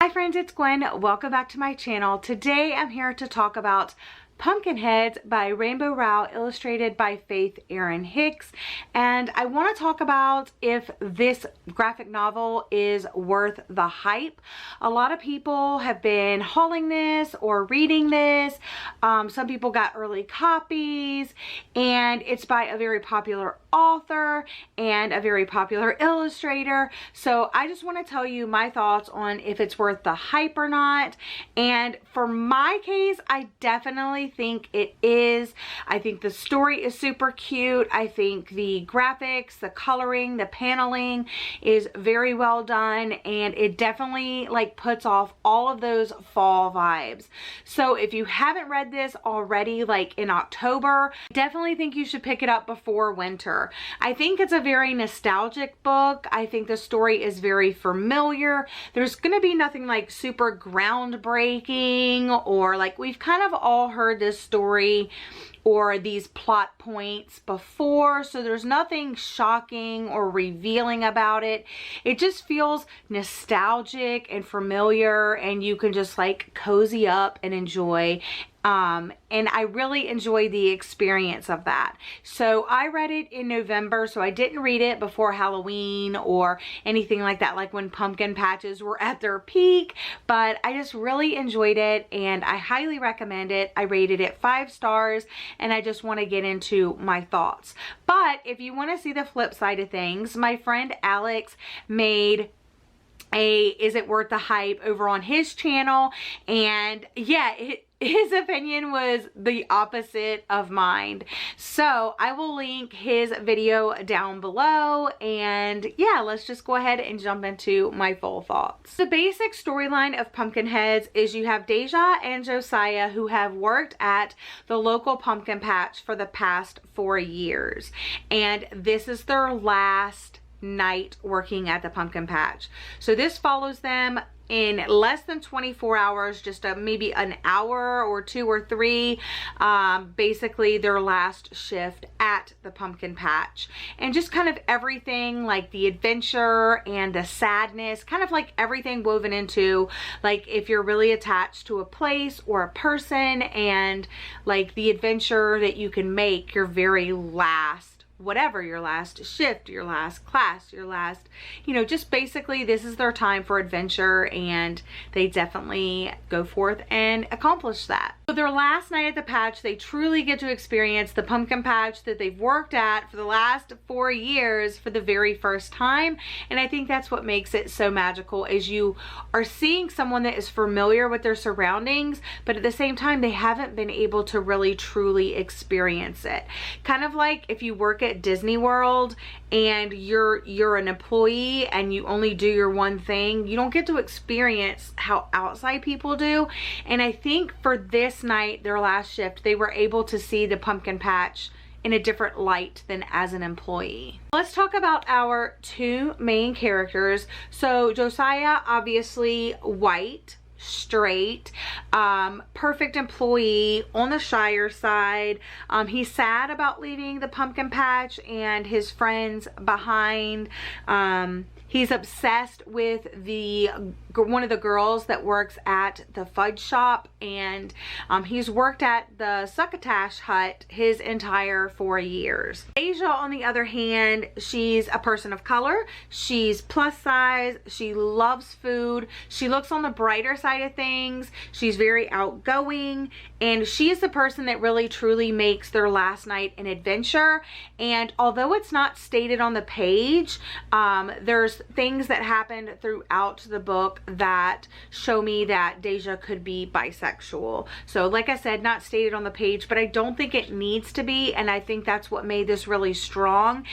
Hi friends, it's Gwen. Welcome back to my channel. Today I'm here to talk about Pumpkinheads by Rainbow Rowell, illustrated by Faith Erin Hicks. And I want to talk about if this graphic novel is worth the hype. A lot of people have been hauling this or reading this. Some people got early copies, and it's by a very popular author and a very popular illustrator. So I just want to tell you my thoughts on if it's worth the hype or not. And for my case, I definitely think it is. I think the story is super cute. I think the graphics, the coloring, the paneling is very well done, and it definitely like puts off all of those fall vibes. So if you haven't read this already, like in October, definitely think you should pick it up before winter. I think it's a very nostalgic book. I think the story is very familiar. There's gonna be nothing like super groundbreaking, or like we've kind of all heard this story or these plot points before, so there's nothing shocking or revealing about it. It just feels nostalgic and familiar, and you can just like cozy up and enjoy. And I really enjoyed the experience of that. So I read it in November, so I didn't read it before Halloween or anything like that, like when pumpkin patches were at their peak, but I just really enjoyed it and I highly recommend it. I rated it 5 stars, and I just want to get into my thoughts. But if you want to see the flip side of things, my friend Alex made a Is It Worth the Hype over on his channel, and yeah, his opinion was the opposite of mine. So I will link his video down below, and yeah, let's just go ahead and jump into my full thoughts. The basic storyline of Pumpkinheads is you have Deja and Josiah, who have worked at the local pumpkin patch for the past 4 years, and this is their last night working at the pumpkin patch. So this follows them in less than 24 hours, just maybe an hour or 2 or 3, basically their last shift at the pumpkin patch, and just kind of everything, like the adventure and the sadness, kind of like everything woven into, like if you're really attached to a place or a person, and like the adventure that you can make your very last, whatever, your last shift, your last class, your last, you know, just basically this is their time for adventure, and they definitely go forth and accomplish that. So their last night at the patch, they truly get to experience the pumpkin patch that they've worked at for the last 4 years for the very first time. And I think that's what makes it so magical, is you are seeing someone that is familiar with their surroundings, but at the same time they haven't been able to really truly experience it. Kind of like if you work at Disney World and you're an employee and you only do your one thing, you don't get to experience how outside people do. And I think for this night, their last shift, they were able to see the pumpkin patch in a different light than as an employee. Let's talk about our 2 main characters. So Josiah, obviously white, straight, perfect employee on the shyer side. He's sad about leaving the pumpkin patch and his friends behind. He's obsessed with one of the girls that works at the fudge shop, and he's worked at the succotash hut his entire 4 years. Deja, on the other hand, she's a person of color. She's plus size. She loves food. She looks on the brighter side of things. She's very outgoing, and she is the person that really truly makes their last night an adventure. And although it's not stated on the page, there's things that happened throughout the book that show me that Deja could be bisexual. So like I said, not stated on the page, but I don't think it needs to be, and I think that's what made this really strong,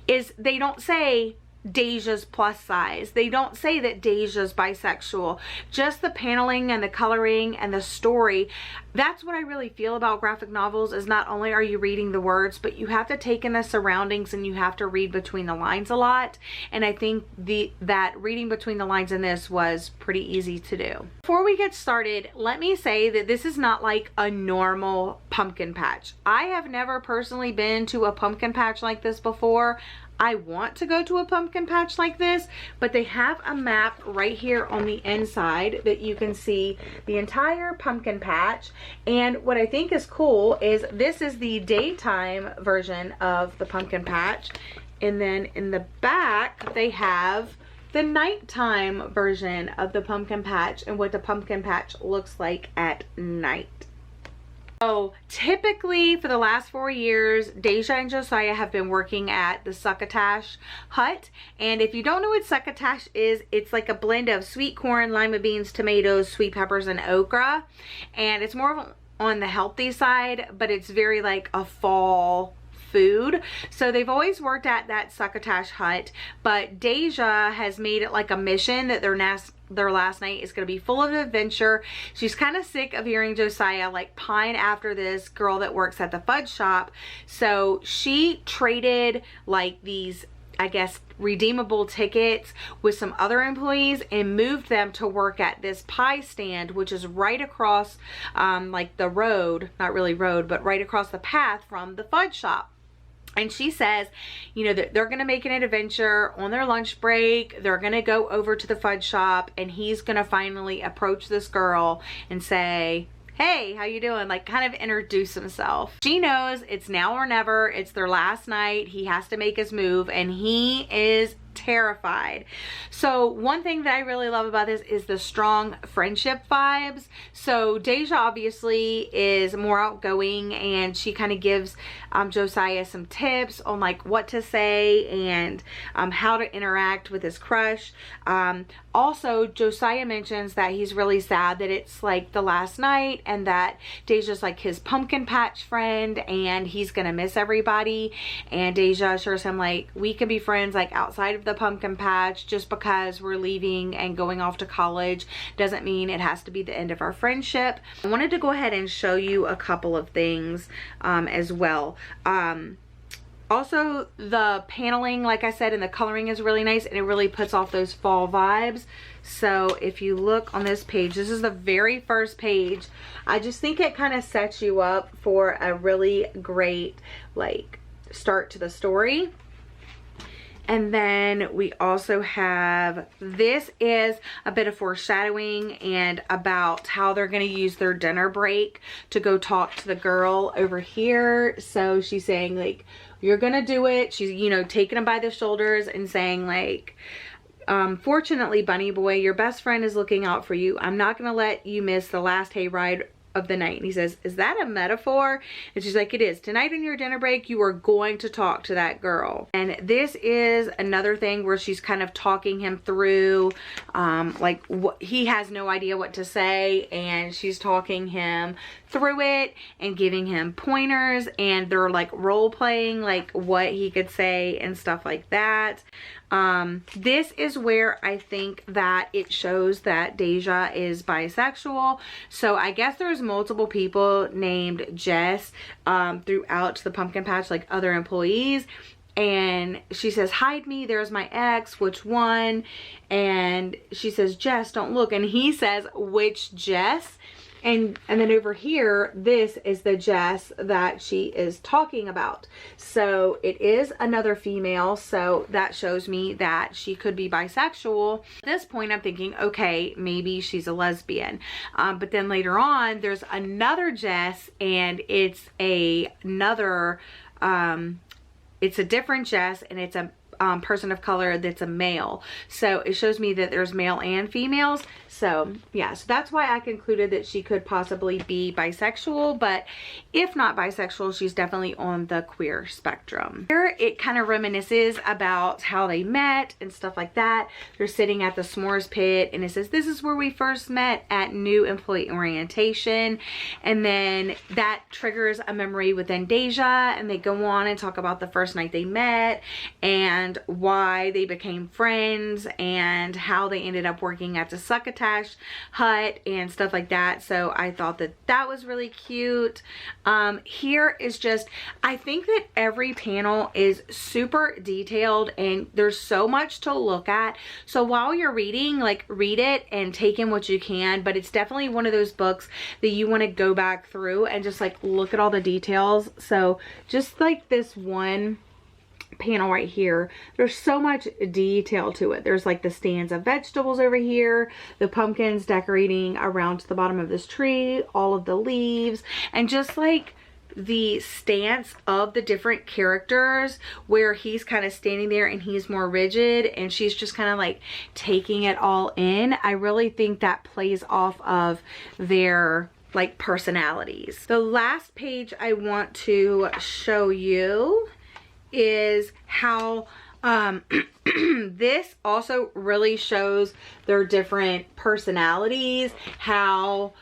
is they don't say Deja's plus size. They don't say that Deja's bisexual. Just the paneling and the coloring and the story. That's what I really feel about graphic novels, is not only are you reading the words, but you have to take in the surroundings and you have to read between the lines a lot. And I think that reading between the lines in this was pretty easy to do. Before we get started, let me say that this is not like a normal pumpkin patch. I have never personally been to a pumpkin patch like this before. I want to go to a pumpkin patch like this, but they have a map right here on the inside that you can see the entire pumpkin patch. And what I think is cool is this is the daytime version of the pumpkin patch, and then in the back they have the nighttime version of the pumpkin patch and what the pumpkin patch looks like at night. So typically for the last 4 years, Deja and Josiah have been working at the Succotash Hut. And if you don't know what Succotash is, it's like a blend of sweet corn, lima beans, tomatoes, sweet peppers, and okra. And it's more on the healthy side, but it's very like a fall food. So they've always worked at that Succotash Hut, but Deja has made it like a mission that their last night is going to be full of adventure. She's kind of sick of hearing Josiah like pine after this girl that works at the fudge shop. So she traded like these, I guess, redeemable tickets with some other employees and moved them to work at this pie stand, which is right across like the road, not really road, but right across the path from the fudge shop. And she says, you know, that they're going to make an adventure on their lunch break. They're going to go over to the fudge shop, and he's going to finally approach this girl and say, hey, how you doing? Like kind of introduce himself. She knows it's now or never. It's their last night. He has to make his move, and he is terrified. So one thing that I really love about this is the strong friendship vibes. So Deja obviously is more outgoing, and she kind of gives Josiah some tips on like what to say and how to interact with his crush. Also, Josiah mentions that he's really sad that it's like the last night and that Deja's like his pumpkin patch friend and he's gonna miss everybody. And Deja assures him like we can be friends like outside of the pumpkin patch. Just because we're leaving and going off to college doesn't mean it has to be the end of our friendship. I wanted to go ahead and show you a couple of things as well. Also, the paneling, like I said, and the coloring is really nice, and it really puts off those fall vibes. So if you look on this page, this is the very first page. I just think it kind of sets you up for a really great like start to the story. And then we also have, this is a bit of foreshadowing and about how they're going to use their dinner break to go talk to the girl over here. So she's saying like, you're going to do it. She's, you know, taking him by the shoulders and saying like, fortunately, bunny boy, your best friend is looking out for you. I'm not going to let you miss the last hayride of the night. And he says, is that a metaphor? And she's like, it is. Tonight on your dinner break, you are going to talk to that girl. And this is another thing where she's kind of talking him through like what he has no idea what to say, and she's talking him through it and giving him pointers, and they're like role playing like what he could say and stuff like that. This is where I think that it shows that Deja is bisexual. So I guess there's multiple people named Jess throughout the pumpkin patch, like other employees. And she says, hide me, there's my ex, which one? And she says, Jess, don't look. And he says, which Jess? And then over here, this is the Jess that she is talking about. So it is another female. So that shows me that she could be bisexual. At this point, I'm thinking, okay, maybe she's a lesbian. But then later on, there's another Jess, and it's another, it's a different Jess, and it's a person of color that's a male. So it shows me that there's male and females. So yeah, so that's why I concluded that she could possibly be bisexual, but if not bisexual, she's definitely on the queer spectrum. Here it kind of reminisces about how they met and stuff like that. They're sitting at the s'mores pit, and it says, this is where we first met at new employee orientation. And then that triggers a memory within Deja, and they go on and talk about the first night they met and why they became friends and how they ended up working at the Succotash Hut and stuff like that. So I thought that that was really cute. Here is just, I think that every panel is super detailed and there's so much to look at. So while you're reading, like read it and take in what you can, but it's definitely one of those books that you want to go back through and just like look at all the details. So just like this one panel right here, there's so much detail to it. There's like the stands of vegetables over here, the pumpkins decorating around the bottom of this tree, all of the leaves, and just like the stance of the different characters, where he's kind of standing there and he's more rigid and she's just kind of like taking it all in. I really think that plays off of their like personalities. The last page I want to show you is how this also really shows their different personalities, how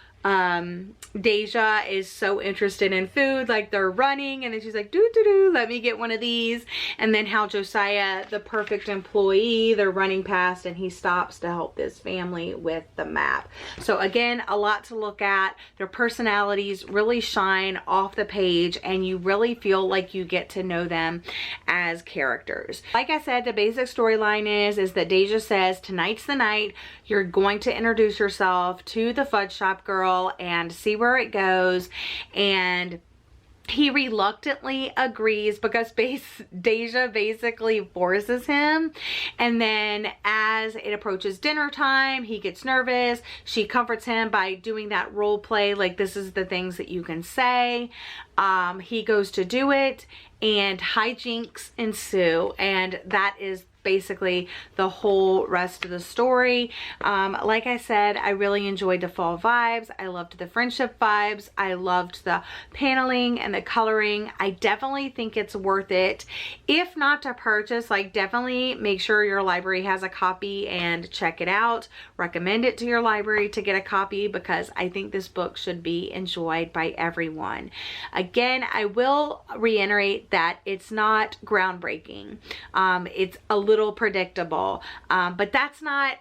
Deja is so interested in food, like they're running and then she's like, do, let me get one of these. And then how Josiah, the perfect employee, they're running past and he stops to help this family with the map. So again, a lot to look at. Their personalities really shine off the page and you really feel like you get to know them as characters. Like I said, the basic storyline is that Deja says, tonight's the night. You're going to introduce yourself to the fudge shop girl and see where it goes. And he reluctantly agrees because Deja basically forces him. And then as it approaches dinner time, he gets nervous. She comforts him by doing that role play, like this is the things that you can say. He goes to do it and hijinks ensue, and that is basically the whole rest of the story. Like I said, I really enjoyed the fall vibes. I loved the friendship vibes. I loved the paneling and the coloring. I definitely think it's worth it. If not to purchase, like definitely make sure your library has a copy and check it out. Recommend it to your library to get a copy because I think this book should be enjoyed by everyone. Again, I will reiterate that it's not groundbreaking. It's a little predictable, but that's not,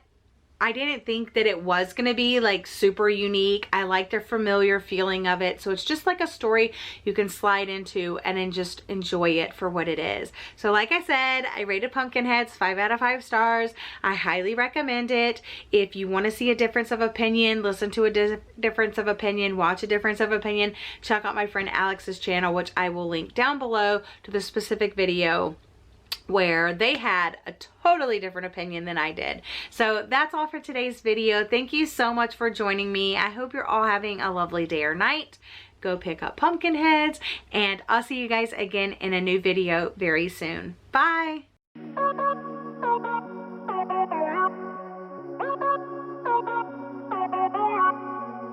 I didn't think that it was going to be like super unique. I like the familiar feeling of it. So it's just like a story you can slide into and then just enjoy it for what it is. So like I said, I rated Pumpkinheads 5 out of 5 stars. I highly recommend it. If you want to see a difference of opinion, listen to a difference of opinion, watch a difference of opinion, check out my friend Alex's channel, which I will link down below to the specific video where they had a totally different opinion than I did. So that's all for today's video. Thank you so much for joining me. I hope you're all having a lovely day or night. Go pick up Pumpkinheads, and I'll see you guys again in a new video very soon. Bye!